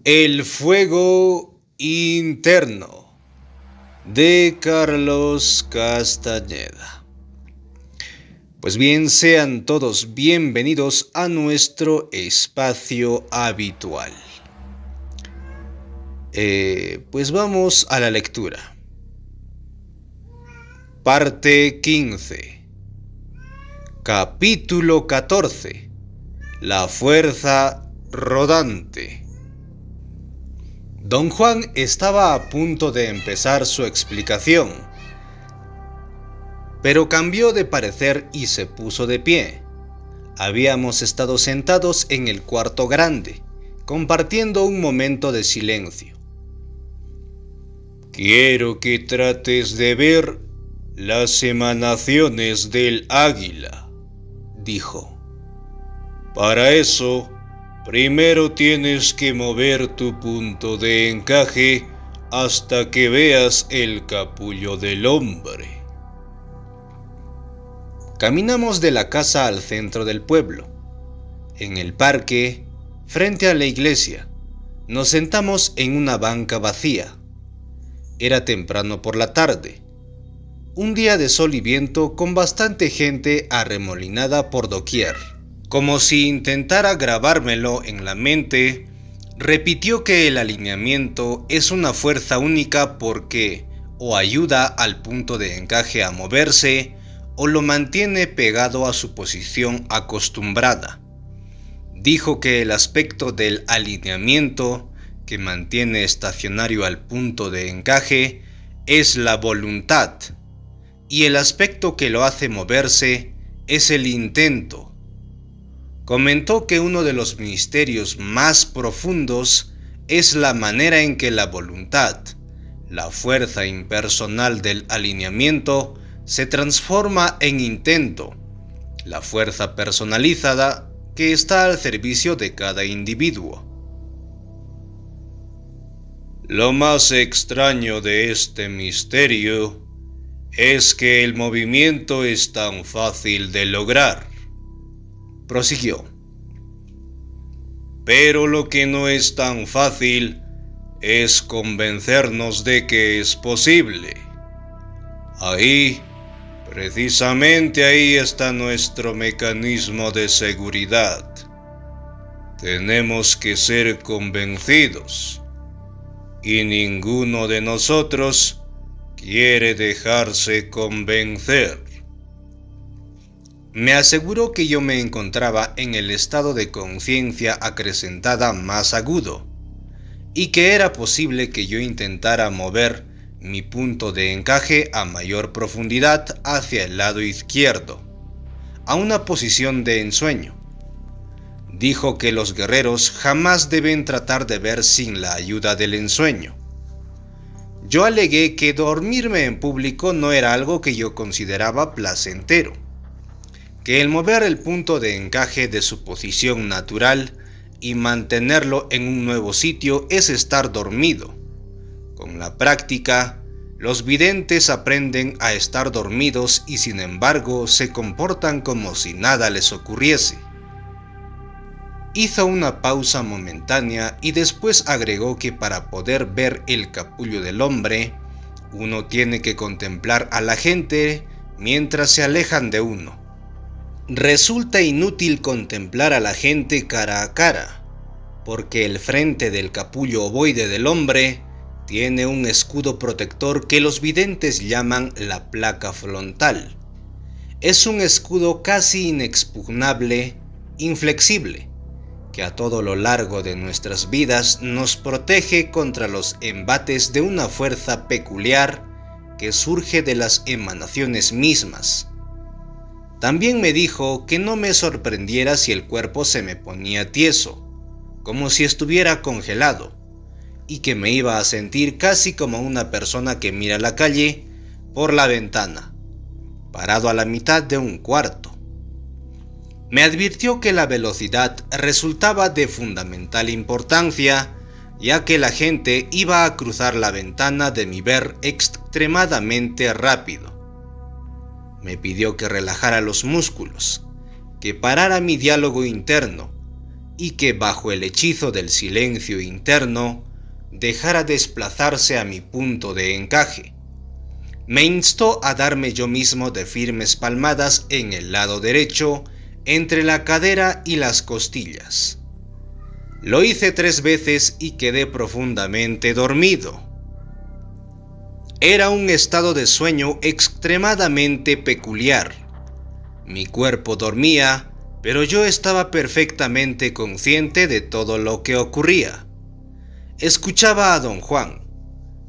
El fuego interno de Carlos Castañeda. Pues bien, sean todos bienvenidos a nuestro espacio habitual. Pues vamos a la lectura. Parte 15. Capítulo 14. La fuerza rodante. Don Juan estaba a punto de empezar su explicación, pero cambió de parecer y se puso de pie. Habíamos estado sentados en el cuarto grande, compartiendo un momento de silencio. Quiero que trates de ver las emanaciones del águila, dijo. Para eso, primero tienes que mover tu punto de encaje hasta que veas el capullo del hombre. Caminamos de la casa al centro del pueblo. En el parque, frente a la iglesia, nos sentamos en una banca vacía. Era temprano por la tarde. Un día de sol y viento con bastante gente arremolinada por doquier. Como si intentara grabármelo en la mente, repitió que el alineamiento es una fuerza única porque o ayuda al punto de encaje a moverse o lo mantiene pegado a su posición acostumbrada. Dijo que el aspecto del alineamiento que mantiene estacionario al punto de encaje es la voluntad y el aspecto que lo hace moverse es el intento. Comentó que uno de los misterios más profundos es la manera en que la voluntad, la fuerza impersonal del alineamiento, se transforma en intento, la fuerza personalizada que está al servicio de cada individuo. Lo más extraño de este misterio es que el movimiento es tan fácil de lograr. Prosiguió. Pero lo que no es tan fácil es convencernos de que es posible. Precisamente ahí está nuestro mecanismo de seguridad. Tenemos que ser convencidos, y ninguno de nosotros quiere dejarse convencer. Me aseguró que yo me encontraba en el estado de conciencia acrecentada más agudo, y que era posible que yo intentara mover mi punto de encaje a mayor profundidad hacia el lado izquierdo, a una posición de ensueño. Dijo que los guerreros jamás deben tratar de ver sin la ayuda del ensueño. Yo alegué que dormirme en público no era algo que yo consideraba placentero, que el mover el punto de encaje de su posición natural y mantenerlo en un nuevo sitio es estar dormido. Con la práctica, los videntes aprenden a estar dormidos y sin embargo se comportan como si nada les ocurriese. Hizo una pausa momentánea y después agregó que para poder ver el capullo del hombre, uno tiene que contemplar a la gente mientras se alejan de uno. Resulta inútil contemplar a la gente cara a cara, porque el frente del capullo ovoide del hombre tiene un escudo protector que los videntes llaman la placa frontal. Es un escudo casi inexpugnable, inflexible, que a todo lo largo de nuestras vidas nos protege contra los embates de una fuerza peculiar que surge de las emanaciones mismas. También me dijo que no me sorprendiera si el cuerpo se me ponía tieso, como si estuviera congelado, y que me iba a sentir casi como una persona que mira la calle por la ventana, parado a la mitad de un cuarto. Me advirtió que la velocidad resultaba de fundamental importancia, ya que la gente iba a cruzar la ventana de mi ver extremadamente rápido. Me pidió que relajara los músculos, que parara mi diálogo interno y que bajo el hechizo del silencio interno dejara desplazarse a mi punto de encaje. Me instó a darme yo mismo de firmes palmadas en el lado derecho, entre la cadera y las costillas. Lo hice 3 veces y quedé profundamente dormido. Era un estado de sueño extremadamente peculiar. Mi cuerpo dormía, pero yo estaba perfectamente consciente de todo lo que ocurría. Escuchaba a don Juan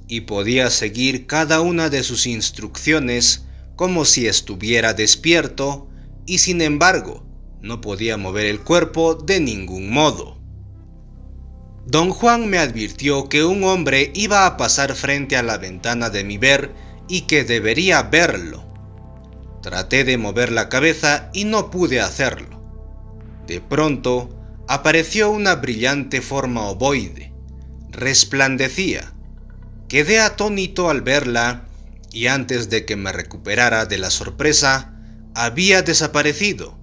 y podía seguir cada una de sus instrucciones como si estuviera despierto, y sin embargo no podía mover el cuerpo de ningún modo. Don Juan me advirtió que un hombre iba a pasar frente a la ventana de mi ver y que debería verlo. Traté de mover la cabeza y no pude hacerlo. De pronto apareció una brillante forma ovoide. Resplandecía. Quedé atónito al verla y antes de que me recuperara de la sorpresa, había desaparecido.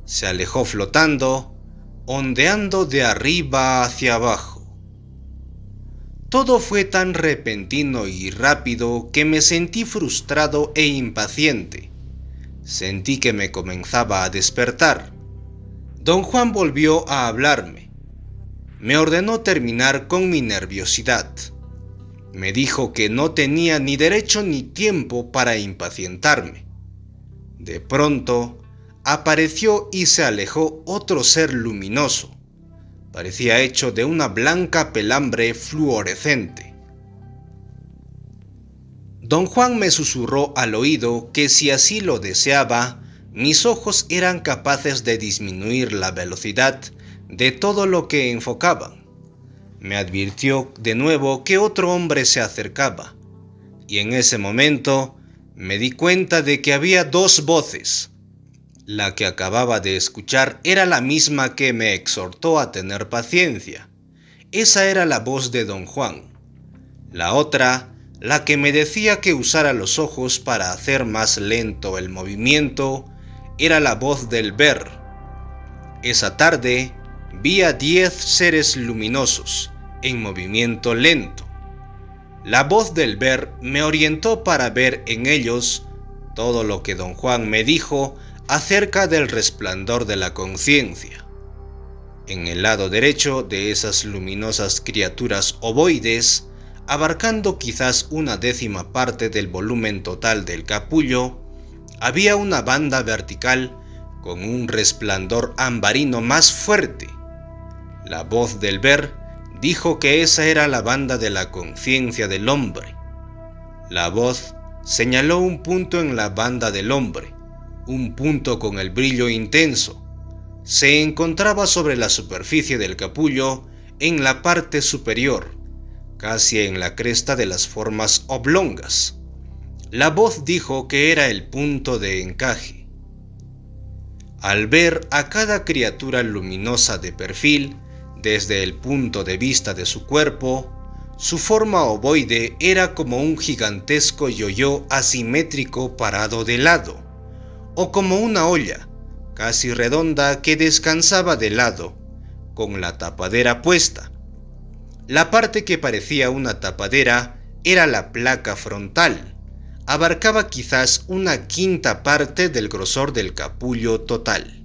Se alejó flotando, ondeando de arriba hacia abajo. Todo fue tan repentino y rápido que me sentí frustrado e impaciente. Sentí que me comenzaba a despertar. Don Juan volvió a hablarme. Me ordenó terminar con mi nerviosidad. Me dijo que no tenía ni derecho ni tiempo para impacientarme. De pronto, apareció y se alejó otro ser luminoso. Parecía hecho de una blanca pelambre fluorescente. Don Juan me susurró al oído que si así lo deseaba, mis ojos eran capaces de disminuir la velocidad de todo lo que enfocaban. Me advirtió de nuevo que otro hombre se acercaba, y en ese momento me di cuenta de que había 2 voces. La que acababa de escuchar era la misma que me exhortó a tener paciencia. Esa era la voz de don Juan. La otra, la que me decía que usara los ojos para hacer más lento el movimiento, era la voz del ver. Esa tarde vi a 10 seres luminosos en movimiento lento. La voz del ver me orientó para ver en ellos todo lo que don Juan me dijo acerca del resplandor de la conciencia. En el lado derecho de esas luminosas criaturas ovoides, abarcando quizás 1/10 parte del volumen total del capullo, había una banda vertical con un resplandor ambarino más fuerte. La voz del ver dijo que esa era la banda de la conciencia del hombre. La voz señaló un punto en la banda del hombre, un punto con el brillo intenso. Se encontraba sobre la superficie del capullo en la parte superior, casi en la cresta de las formas oblongas. La voz dijo que era el punto de encaje. Al ver a cada criatura luminosa de perfil, desde el punto de vista de su cuerpo, su forma ovoide era como un gigantesco yoyo asimétrico parado de lado, o como una olla, casi redonda que descansaba de lado, con la tapadera puesta. La parte que parecía una tapadera era la placa frontal, abarcaba quizás 1/5 parte del grosor del capullo total.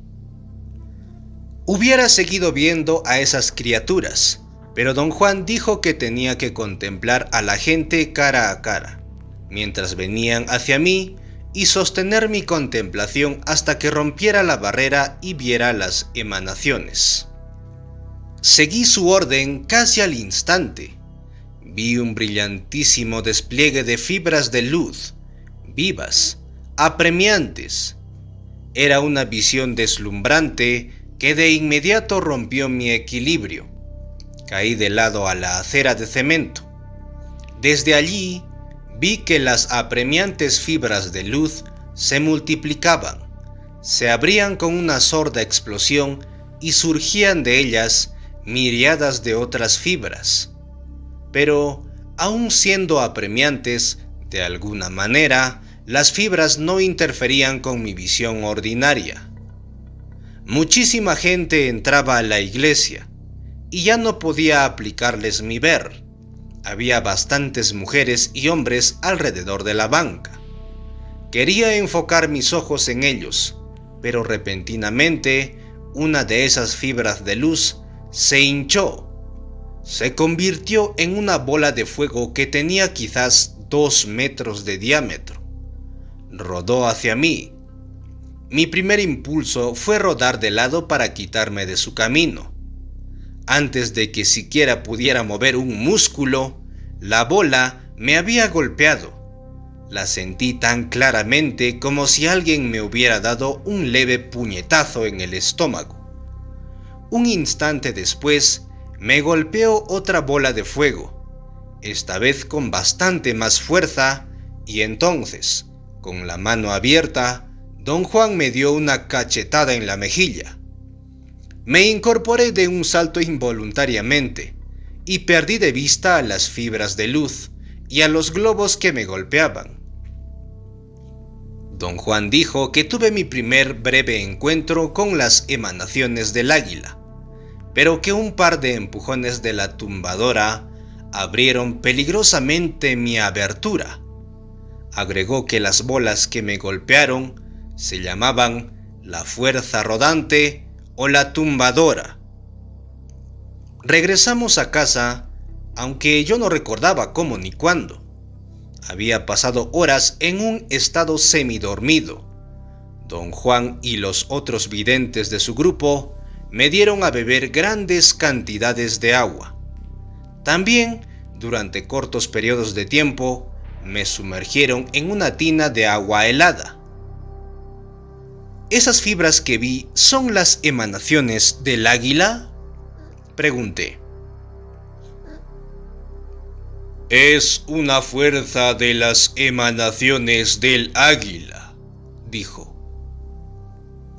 Hubiera seguido viendo a esas criaturas, pero don Juan dijo que tenía que contemplar a la gente cara a cara, mientras venían hacia mí, y sostener mi contemplación hasta que rompiera la barrera y viera las emanaciones. Seguí su orden casi al instante. Vi un brillantísimo despliegue de fibras de luz, vivas, apremiantes. Era una visión deslumbrante que de inmediato rompió mi equilibrio. Caí de lado a la acera de cemento. Desde allí vi que las apremiantes fibras de luz se multiplicaban, se abrían con una sorda explosión y surgían de ellas miríadas de otras fibras. Pero, aun siendo apremiantes, de alguna manera, las fibras no interferían con mi visión ordinaria. Muchísima gente entraba a la iglesia y ya no podía aplicarles mi ver. Había bastantes mujeres y hombres alrededor de la banca. Quería enfocar mis ojos en ellos, pero repentinamente una de esas fibras de luz se hinchó. Se convirtió en una bola de fuego que tenía quizás 2 metros de diámetro. Rodó hacia mí. Mi primer impulso fue rodar de lado para quitarme de su camino. Antes de que siquiera pudiera mover un músculo, la bola me había golpeado. La sentí tan claramente como si alguien me hubiera dado un leve puñetazo en el estómago. Un instante después, me golpeó otra bola de fuego, esta vez con bastante más fuerza, y entonces, con la mano abierta, don Juan me dio una cachetada en la mejilla. Me incorporé de un salto involuntariamente y perdí de vista a las fibras de luz y a los globos que me golpeaban. Don Juan dijo que tuve mi primer breve encuentro con las emanaciones del águila, pero que un par de empujones de la tumbadora abrieron peligrosamente mi abertura. Agregó que las bolas que me golpearon se llamaban la fuerza rodante o la tumbadora. Regresamos a casa, aunque yo no recordaba cómo ni cuándo. Había pasado horas en un estado semidormido. Don Juan y los otros videntes de su grupo me dieron a beber grandes cantidades de agua. También, durante cortos periodos de tiempo, me sumergieron en una tina de agua helada. ¿Esas fibras que vi son las emanaciones del águila?, pregunté. Es una fuerza de las emanaciones del águila, dijo.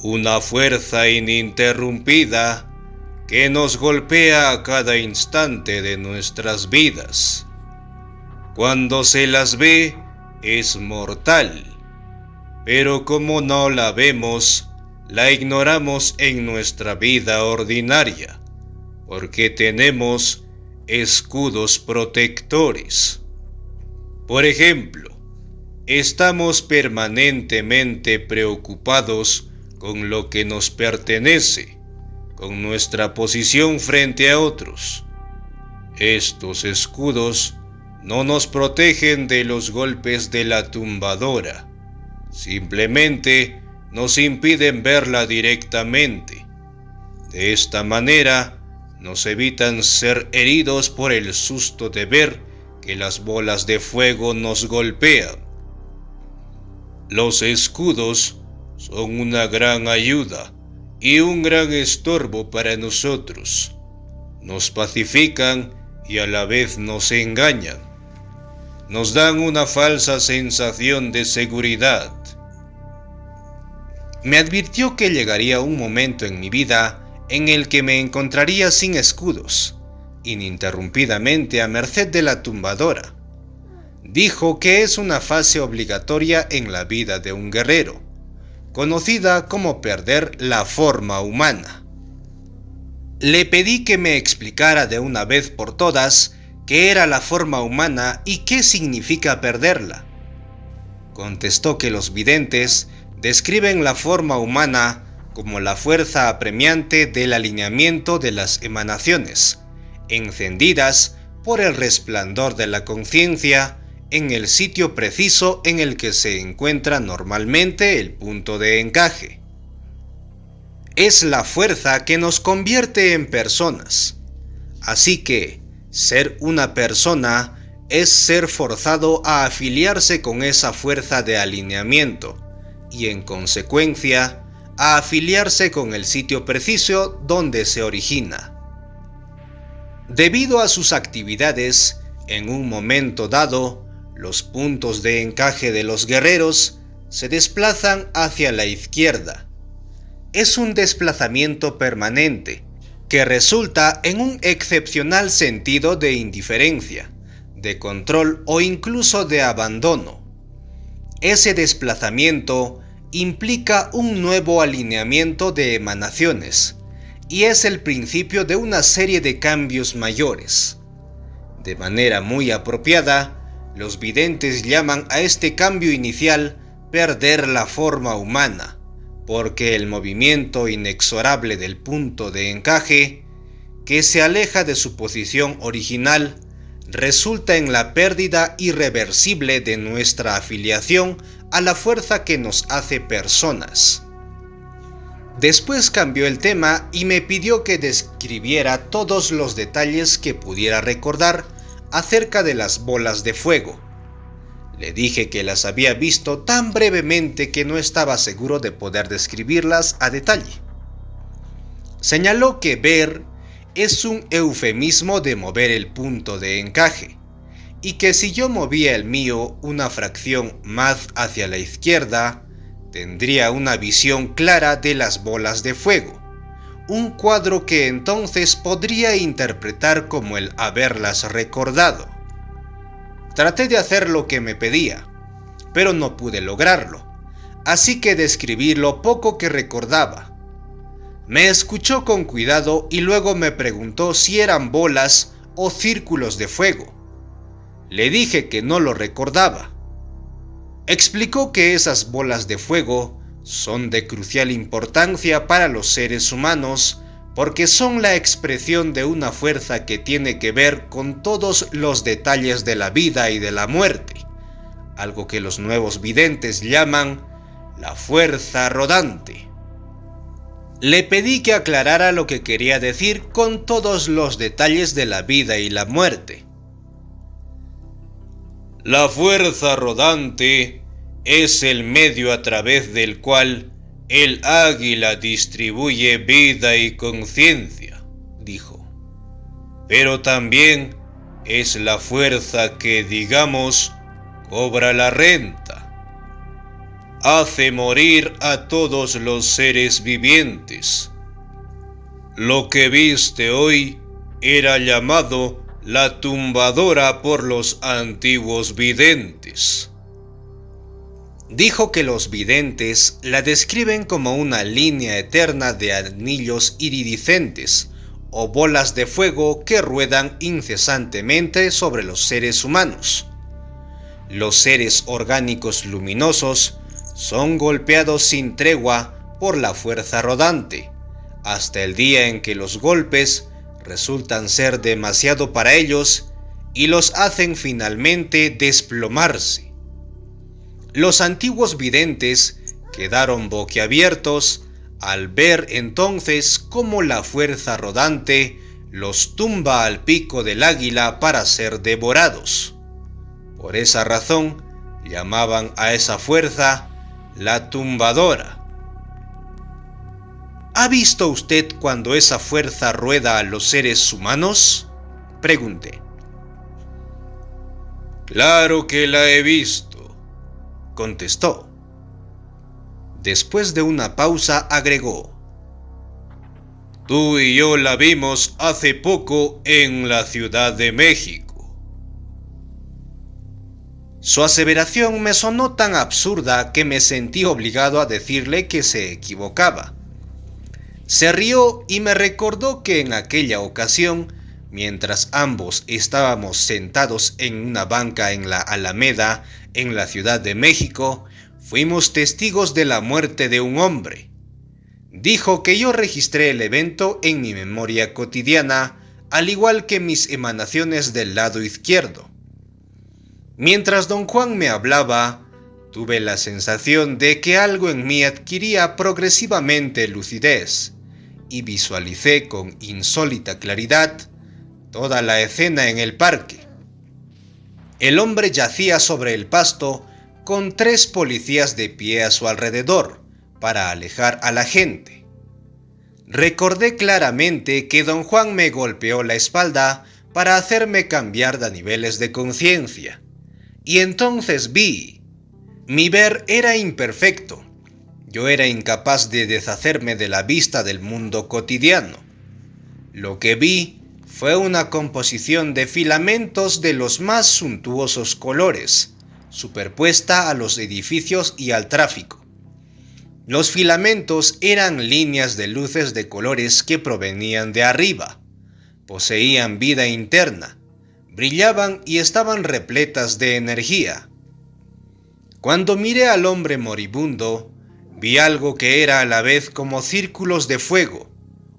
Una fuerza ininterrumpida que nos golpea a cada instante de nuestras vidas. Cuando se las ve, es mortal. Pero como no la vemos, la ignoramos en nuestra vida ordinaria, porque tenemos escudos protectores. Por ejemplo, estamos permanentemente preocupados con lo que nos pertenece, con nuestra posición frente a otros. Estos escudos no nos protegen de los golpes de la tumbadora. Simplemente nos impiden verla directamente. De esta manera, nos evitan ser heridos por el susto de ver que las bolas de fuego nos golpean. Los escudos son una gran ayuda y un gran estorbo para nosotros. Nos pacifican y a la vez nos engañan. Nos dan una falsa sensación de seguridad. Me advirtió que llegaría un momento en mi vida en el que me encontraría sin escudos, ininterrumpidamente a merced de la tumbadora. Dijo que es una fase obligatoria en la vida de un guerrero, conocida como perder la forma humana. Le pedí que me explicara de una vez por todas qué era la forma humana y qué significa perderla. Contestó que los videntes describen la forma humana como la fuerza apremiante del alineamiento de las emanaciones, encendidas por el resplandor de la conciencia en el sitio preciso en el que se encuentra normalmente el punto de encaje. Es la fuerza que nos convierte en personas. Así que, ser una persona es ser forzado a afiliarse con esa fuerza de alineamiento y, en consecuencia, a afiliarse con el sitio preciso donde se origina. Debido a sus actividades, en un momento dado, los puntos de encaje de los guerreros se desplazan hacia la izquierda. Es un desplazamiento permanente que resulta en un excepcional sentido de indiferencia, de control o incluso de abandono. Ese desplazamiento implica un nuevo alineamiento de emanaciones y es el principio de una serie de cambios mayores. De manera muy apropiada, los videntes llaman a este cambio inicial perder la forma humana, porque el movimiento inexorable del punto de encaje, que se aleja de su posición original, resulta en la pérdida irreversible de nuestra afiliación a la fuerza que nos hace personas. Después cambió el tema y me pidió que describiera todos los detalles que pudiera recordar acerca de las bolas de fuego. Le dije que las había visto tan brevemente que no estaba seguro de poder describirlas a detalle. Señaló que ver es un eufemismo de mover el punto de encaje, y que si yo movía el mío una fracción más hacia la izquierda, tendría una visión clara de las bolas de fuego, un cuadro que entonces podría interpretar como el haberlas recordado. Traté de hacer lo que me pedía, pero no pude lograrlo, así que describí lo poco que recordaba. Me escuchó con cuidado y luego me preguntó si eran bolas o círculos de fuego. Le dije que no lo recordaba. Explicó que esas bolas de fuego son de crucial importancia para los seres humanos porque son la expresión de una fuerza que tiene que ver con todos los detalles de la vida y de la muerte, algo que los nuevos videntes llaman la fuerza rodante. Le pedí que aclarara lo que quería decir con todos los detalles de la vida y la muerte. La fuerza rodante es el medio a través del cual el águila distribuye vida y conciencia, dijo. Pero también es la fuerza que, digamos, cobra la renta. Hace morir a todos los seres vivientes. Lo que viste hoy era llamado la tumbadora por los antiguos videntes. Dijo que los videntes la describen como una línea eterna de anillos iridiscentes o bolas de fuego que ruedan incesantemente sobre los seres humanos. Los seres orgánicos luminosos son golpeados sin tregua por la fuerza rodante, hasta el día en que los golpes resultan ser demasiado para ellos y los hacen finalmente desplomarse. Los antiguos videntes quedaron boquiabiertos al ver entonces cómo la fuerza rodante los tumba al pico del águila para ser devorados. Por esa razón llamaban a esa fuerza la tumbadora. ¿Ha visto usted cuando esa fuerza rueda a los seres humanos?, pregunté. Claro que la he visto, contestó. Después de una pausa agregó: Tú y yo la vimos hace poco en la Ciudad de México. Su aseveración me sonó tan absurda que me sentí obligado a decirle que se equivocaba. Se rió y me recordó que en aquella ocasión, mientras ambos estábamos sentados en una banca en la Alameda, en la Ciudad de México, fuimos testigos de la muerte de un hombre. Dijo que yo registré el evento en mi memoria cotidiana, al igual que mis emanaciones del lado izquierdo. Mientras don Juan me hablaba, tuve la sensación de que algo en mí adquiría progresivamente lucidez y visualicé con insólita claridad toda la escena en el parque. El hombre yacía sobre el pasto con 3 policías de pie a su alrededor para alejar a la gente. Recordé claramente que don Juan me golpeó la espalda para hacerme cambiar de niveles de conciencia. Y entonces vi. Mi ver era imperfecto. Yo era incapaz de deshacerme de la vista del mundo cotidiano. Lo que vi fue una composición de filamentos de los más suntuosos colores, superpuesta a los edificios y al tráfico. Los filamentos eran líneas de luces de colores que provenían de arriba. Poseían vida interna, brillaban y estaban repletas de energía. Cuando miré al hombre moribundo, vi algo que era a la vez como círculos de fuego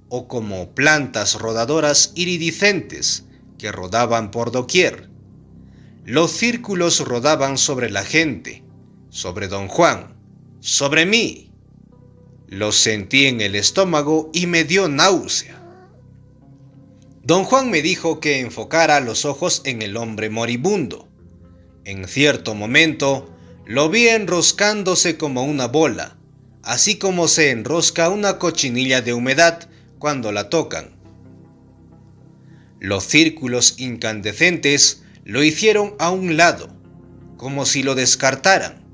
o como plantas rodadoras iridiscentes que rodaban por doquier. Los círculos rodaban sobre la gente, sobre don Juan, sobre mí. Los sentí en el estómago y me dio náusea. Don Juan me dijo que enfocara los ojos en el hombre moribundo. En cierto momento lo vi enroscándose como una bola, así como se enrosca una cochinilla de humedad cuando la tocan. Los círculos incandescentes lo hicieron a un lado, como si lo descartaran,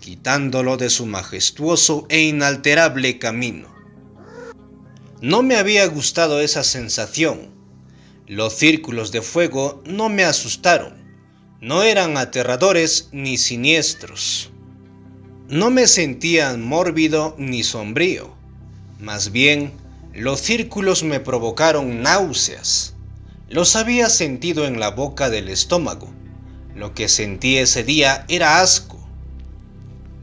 quitándolo de su majestuoso e inalterable camino. No me había gustado esa sensación. Los círculos de fuego no me asustaron, no eran aterradores ni siniestros. No me sentía mórbido ni sombrío, más bien los círculos me provocaron náuseas. Los había sentido en la boca del estómago. Lo que sentí ese día era asco.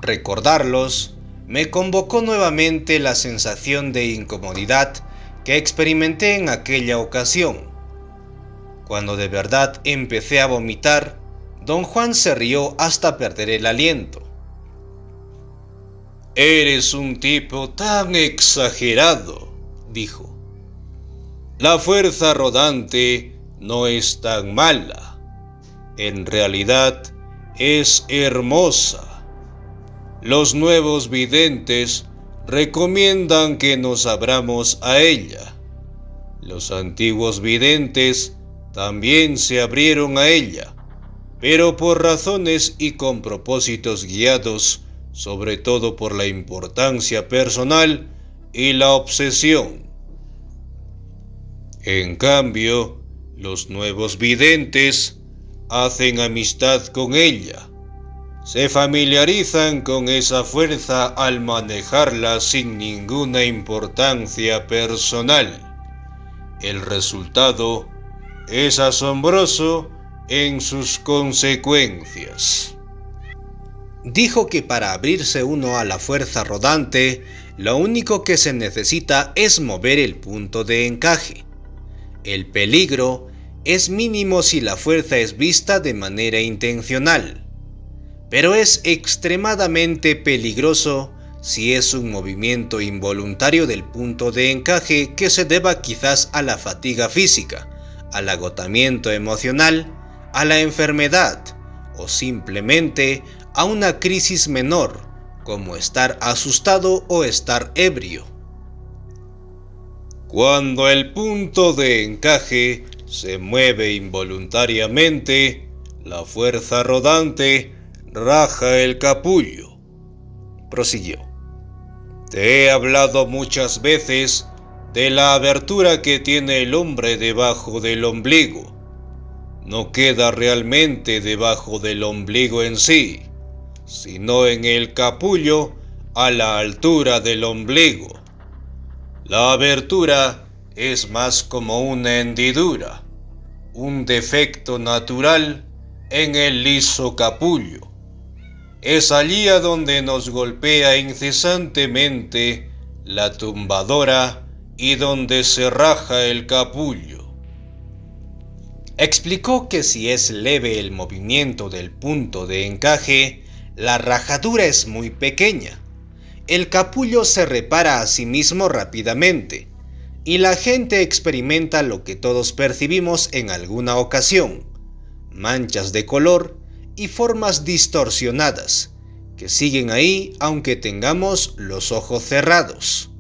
Recordarlos me convocó nuevamente la sensación de incomodidad que experimenté en aquella ocasión. Cuando de verdad empecé a vomitar, don Juan se rió hasta perder el aliento. «Eres un tipo tan exagerado», dijo. «La fuerza rodante no es tan mala. En realidad es hermosa. Los nuevos videntes recomiendan que nos abramos a ella. Los antiguos videntes también se abrieron a ella, pero por razones y con propósitos guiados, sobre todo por la importancia personal y la obsesión. En cambio, los nuevos videntes hacen amistad con ella, se familiarizan con esa fuerza al manejarla sin ninguna importancia personal. El resultado es asombroso en sus consecuencias». Dijo que para abrirse uno a la fuerza rodante, lo único que se necesita es mover el punto de encaje. El peligro es mínimo si la fuerza es vista de manera intencional, pero es extremadamente peligroso si es un movimiento involuntario del punto de encaje que se deba quizás a la fatiga física, al agotamiento emocional, a la enfermedad o simplemente a una crisis menor, como estar asustado o estar ebrio. Cuando el punto de encaje se mueve involuntariamente, la fuerza rodante raja el capullo. Prosiguió. Te he hablado muchas veces de la abertura que tiene el hombre debajo del ombligo. No queda realmente debajo del ombligo en sí, sino en el capullo a la altura del ombligo. La abertura es más como una hendidura, un defecto natural en el liso capullo. Es allí a donde nos golpea incesantemente la tumbadora y donde se raja el capullo. Explicó que si es leve el movimiento del punto de encaje, la rajadura es muy pequeña. El capullo se repara a sí mismo rápidamente, y la gente experimenta lo que todos percibimos en alguna ocasión: manchas de color y formas distorsionadas, que siguen ahí aunque tengamos los ojos cerrados.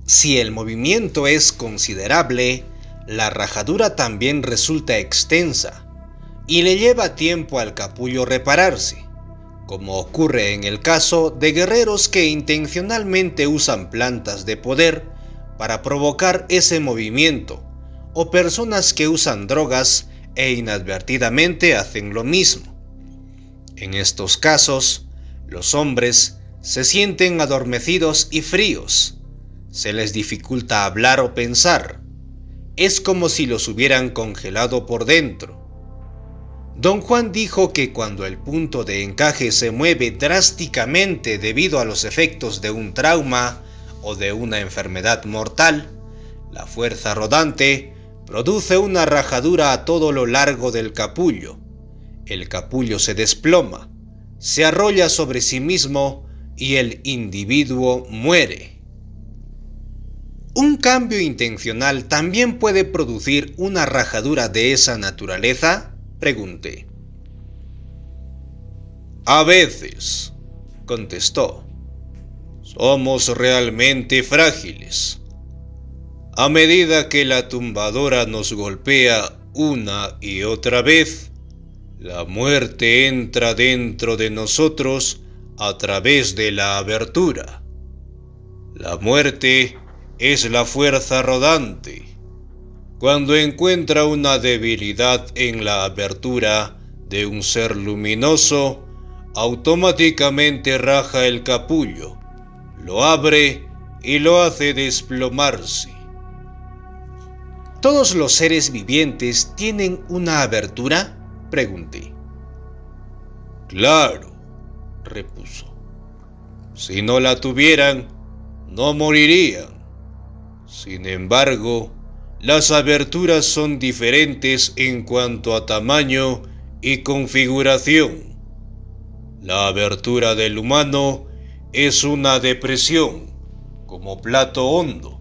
Si el movimiento es considerable, la rajadura también resulta extensa, y le lleva tiempo al capullo repararse, como ocurre en el caso de guerreros que intencionalmente usan plantas de poder para provocar ese movimiento, o personas que usan drogas e inadvertidamente hacen lo mismo. En estos casos, los hombres Se sienten adormecidos y fríos. Se les dificulta hablar o pensar. Es como si los hubieran congelado por dentro. Don Juan dijo que cuando el punto de encaje se mueve drásticamente debido a los efectos de un trauma o de una enfermedad mortal, la fuerza rodante produce una rajadura a todo lo largo del capullo. El capullo se desploma, se arrolla sobre sí mismo y el individuo muere. ¿Un cambio intencional también puede producir una rajadura de esa naturaleza?, pregunté. A veces, contestó. Somos realmente frágiles. A medida que la tumbadora nos golpea una y otra vez, la muerte entra dentro de nosotros a través de la abertura. La muerte es la fuerza rodante. Cuando encuentra una debilidad en la abertura de un ser luminoso, automáticamente raja el capullo, lo abre y lo hace desplomarse. ¿Todos los seres vivientes tienen una abertura?, pregunté. Claro, repuso. Si no la tuvieran, no morirían. Sin embargo, las aberturas son diferentes en cuanto a tamaño y configuración. La abertura del humano es una depresión, como plato hondo,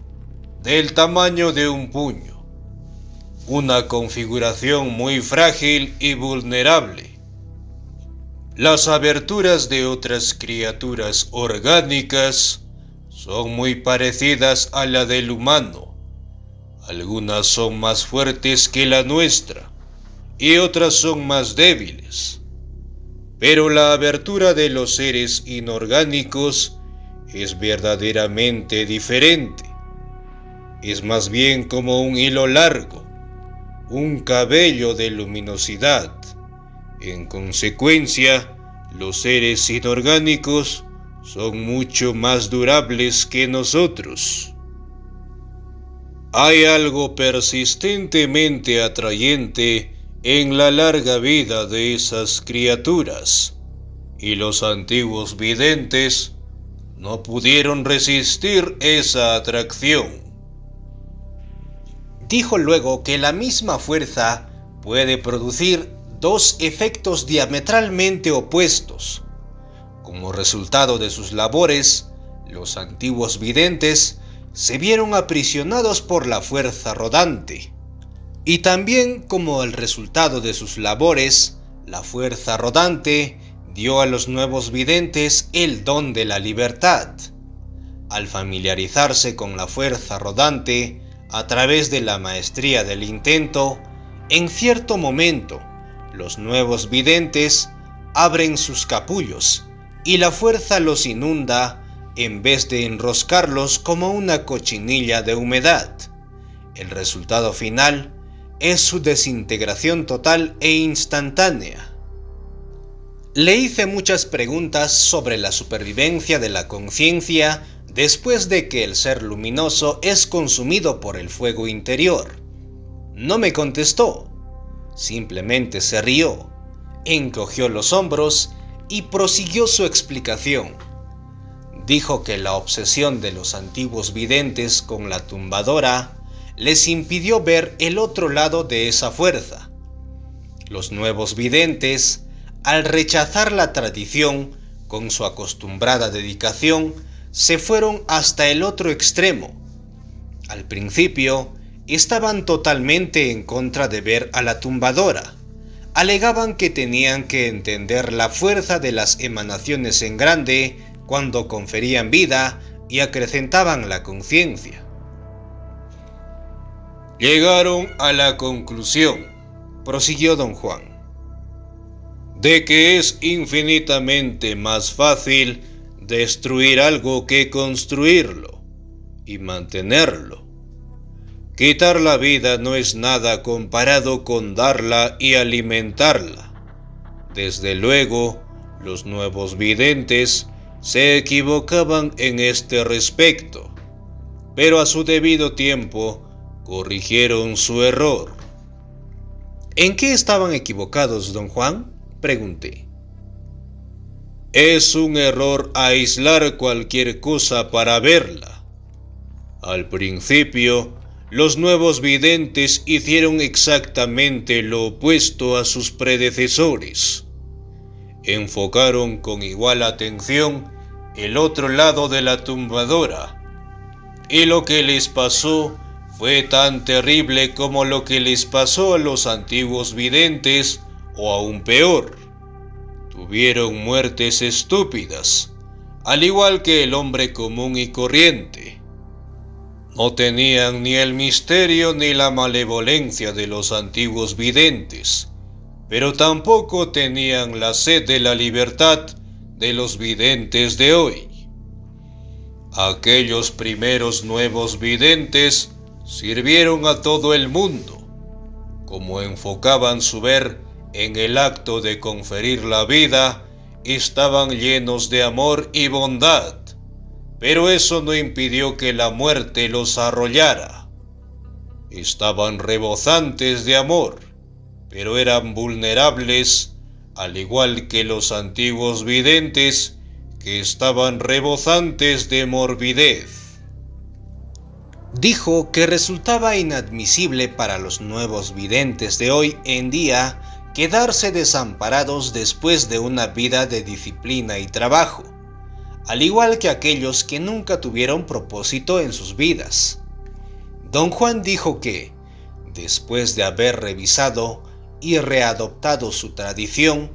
del tamaño de un puño. Una configuración muy frágil y vulnerable. Las aberturas de otras criaturas orgánicas son muy parecidas a la del humano. Algunas son más fuertes que la nuestra y otras son más débiles. Pero la abertura de los seres inorgánicos es verdaderamente diferente. Es más bien como un hilo largo, un cabello de luminosidad. En consecuencia, los seres inorgánicos son mucho más durables que nosotros. Hay algo persistentemente atrayente en la larga vida de esas criaturas, y los antiguos videntes no pudieron resistir esa atracción. Dijo luego que la misma fuerza puede producir dos efectos diametralmente opuestos. Como resultado de sus labores, los antiguos videntes se vieron aprisionados por la fuerza rodante. Y también como el resultado de sus labores, la fuerza rodante dio a los nuevos videntes el don de la libertad. Al familiarizarse con la fuerza rodante a través de la maestría del intento, en cierto momento, los nuevos videntes abren sus capullos y la fuerza los inunda en vez de enroscarlos como una cochinilla de humedad. El resultado final es su desintegración total e instantánea. Le hice muchas preguntas sobre la supervivencia de la conciencia después de que el ser luminoso es consumido por el fuego interior. No me contestó, simplemente se rió, encogió los hombros y prosiguió su explicación. Dijo que la obsesión de los antiguos videntes con la tumbadora les impidió ver el otro lado de esa fuerza. Los nuevos videntes, al rechazar la tradición con su acostumbrada dedicación, se fueron hasta el otro extremo. Al principio, estaban totalmente en contra de ver a la tumbadora. Alegaban que tenían que entender la fuerza de las emanaciones en grande cuando conferían vida y acrecentaban la conciencia. Llegaron a la conclusión, prosiguió don Juan, de que es infinitamente más fácil destruir algo que construirlo y mantenerlo. Quitar la vida no es nada comparado con darla y alimentarla. Desde luego, los nuevos videntes se equivocaban en este respecto, pero a su debido tiempo corrigieron su error. ¿En qué estaban equivocados, don Juan?, pregunté. Es un error aislar cualquier cosa para verla. Al principio, los nuevos videntes hicieron exactamente lo opuesto a sus predecesores. Enfocaron con igual atención el otro lado de la tumbadora, y lo que les pasó fue tan terrible como lo que les pasó a los antiguos videntes, o aún peor. Tuvieron muertes estúpidas, al igual que el hombre común y corriente. No tenían ni el misterio ni la malevolencia de los antiguos videntes, pero tampoco tenían la sed de la libertad de los videntes de hoy. Aquellos primeros nuevos videntes sirvieron a todo el mundo. Como enfocaban su ver en el acto de conferir la vida, estaban llenos de amor y bondad, pero eso no impidió que la muerte los arrollara. Estaban rebosantes de amor, pero eran vulnerables, al igual que los antiguos videntes, que estaban rebosantes de morbidez. Dijo que resultaba inadmisible para los nuevos videntes de hoy en día quedarse desamparados después de una vida de disciplina y trabajo, al igual que aquellos que nunca tuvieron propósito en sus vidas. Don Juan dijo que, después de haber revisado y readoptado su tradición,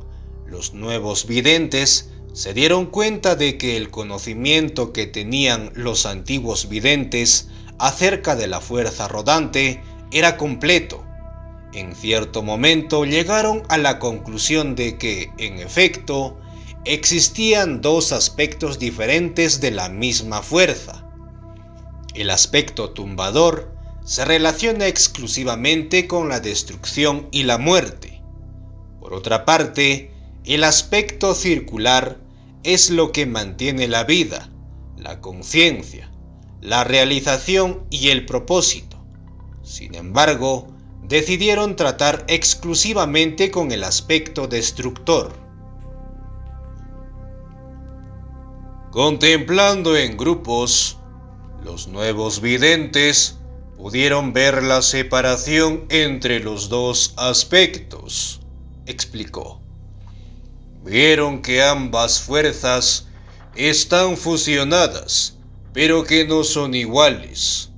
los nuevos videntes se dieron cuenta de que el conocimiento que tenían los antiguos videntes acerca de la fuerza rodante era completo. En cierto momento llegaron a la conclusión de que, en efecto, existían dos aspectos diferentes de la misma fuerza. El aspecto tumbador se relaciona exclusivamente con la destrucción y la muerte. Por otra parte, el aspecto circular es lo que mantiene la vida, la conciencia, la realización y el propósito. Sin embargo, decidieron tratar exclusivamente con el aspecto destructor. Contemplando en grupos, los nuevos videntes pudieron ver la separación entre los dos aspectos, explicó. Vieron que ambas fuerzas están fusionadas, pero que no son iguales.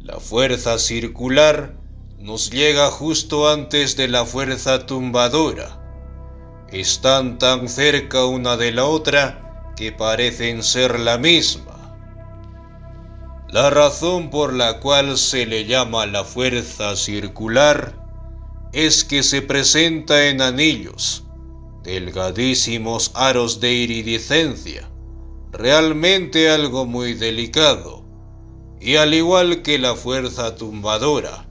La fuerza circular nos llega justo antes de la fuerza tumbadora. Están tan cerca una de la otra que parecen ser la misma. La razón por la cual se le llama la fuerza circular es que se presenta en anillos, delgadísimos aros de iridiscencia, realmente algo muy delicado, y al igual que la fuerza tumbadora,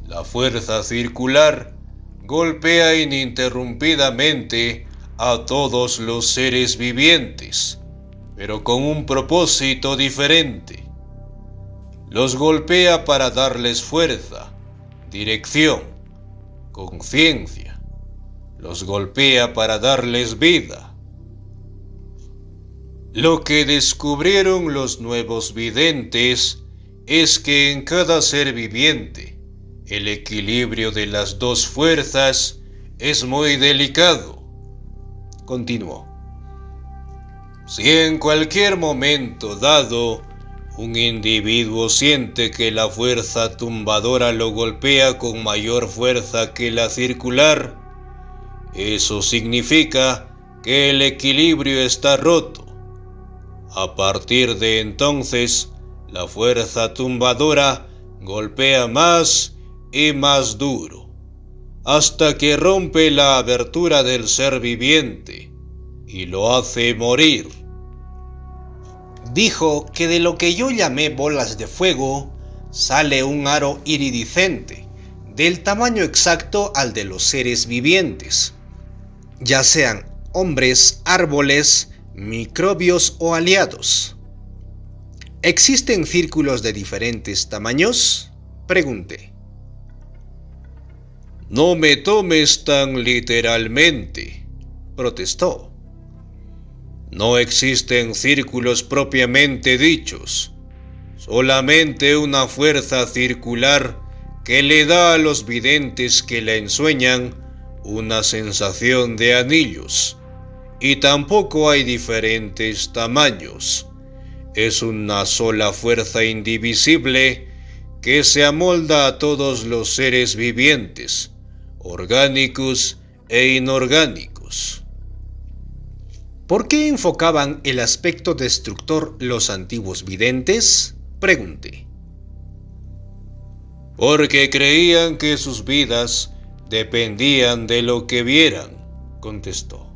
la fuerza circular golpea ininterrumpidamente a todos los seres vivientes, pero con un propósito diferente. Los golpea para darles fuerza, dirección, conciencia. Los golpea para darles vida. Lo que descubrieron los nuevos videntes es que en cada ser viviente el equilibrio de las dos fuerzas es muy delicado. Continuó. Si en cualquier momento dado un individuo siente que la fuerza tumbadora lo golpea con mayor fuerza que la circular, eso significa que el equilibrio está roto. A partir de entonces, la fuerza tumbadora golpea más y más duro, hasta que rompe la abertura del ser viviente y lo hace morir. Dijo que de lo que yo llamé bolas de fuego sale un aro iridiscente, del tamaño exacto al de los seres vivientes, ya sean hombres, árboles, microbios o aliados. ¿Existen círculos de diferentes tamaños?, pregunté. No me tomes tan literalmente, protestó. No existen círculos propiamente dichos, solamente una fuerza circular que le da a los videntes que la ensueñan una sensación de anillos, y tampoco hay diferentes tamaños. Es una sola fuerza indivisible que se amolda a todos los seres vivientes, orgánicos e inorgánicos. ¿Por qué enfocaban el aspecto destructor los antiguos videntes?, pregunté. Porque creían que sus vidas dependían de lo que vieran, contestó.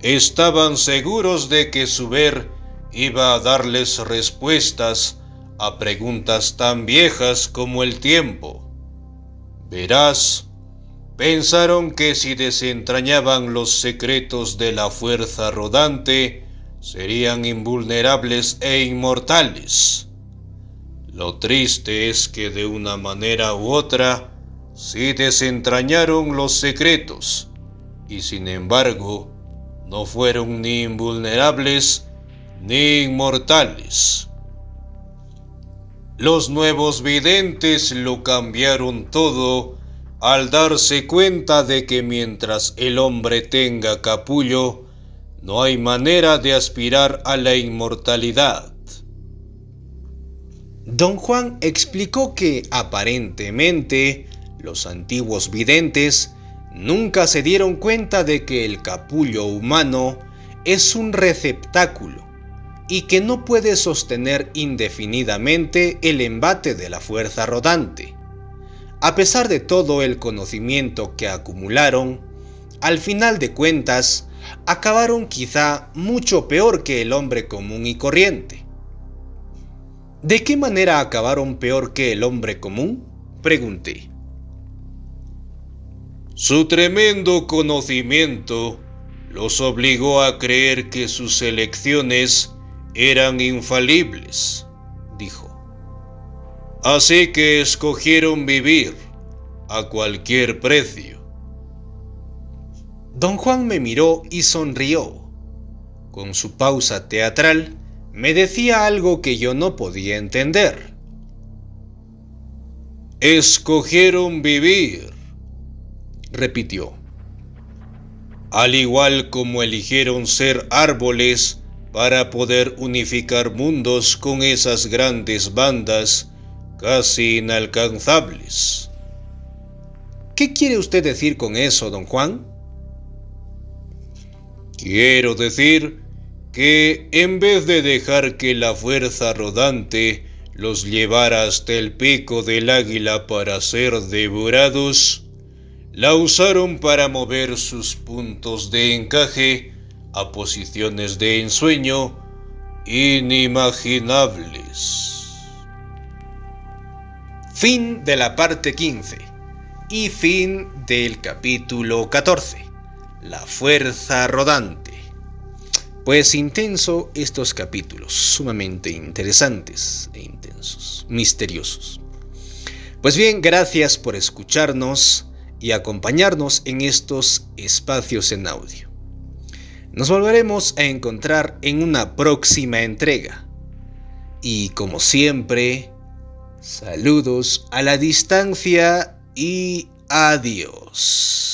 Estaban seguros de que su ver iba a darles respuestas a preguntas tan viejas como el tiempo. Verás, pensaron que si desentrañaban los secretos de la fuerza rodante, serían invulnerables e inmortales. Lo triste es que de una manera u otra, sí desentrañaron los secretos, y sin embargo, no fueron ni invulnerables ni inmortales. Los nuevos videntes lo cambiaron todo al darse cuenta de que mientras el hombre tenga capullo, no hay manera de aspirar a la inmortalidad. Don Juan explicó que aparentemente los antiguos videntes nunca se dieron cuenta de que el capullo humano es un receptáculo y que no puede sostener indefinidamente el embate de la fuerza rodante. A pesar de todo el conocimiento que acumularon, al final de cuentas, acabaron quizá mucho peor que el hombre común y corriente. ¿De qué manera acabaron peor que el hombre común?, pregunté. Su tremendo conocimiento los obligó a creer que sus elecciones eran infalibles, dijo. Así que escogieron vivir a cualquier precio. Don Juan me miró y sonrió. Con su pausa teatral, me decía algo que yo no podía entender. Escogieron vivir, repitió. Al igual como eligieron ser árboles para poder unificar mundos con esas grandes bandas casi inalcanzables. ¿Qué quiere usted decir con eso, don Juan? Quiero decir que en vez de dejar que la fuerza rodante los llevara hasta el pico del águila para ser devorados, la usaron para mover sus puntos de encaje a posiciones de ensueño inimaginables. Fin de la parte 15 y fin del capítulo 14, la fuerza rodante. Pues intenso estos capítulos, sumamente interesantes e intensos, misteriosos. Pues bien, gracias por escucharnos y acompañarnos en estos espacios en audio. Nos volveremos a encontrar en una próxima entrega. Y como siempre, saludos a la distancia y adiós.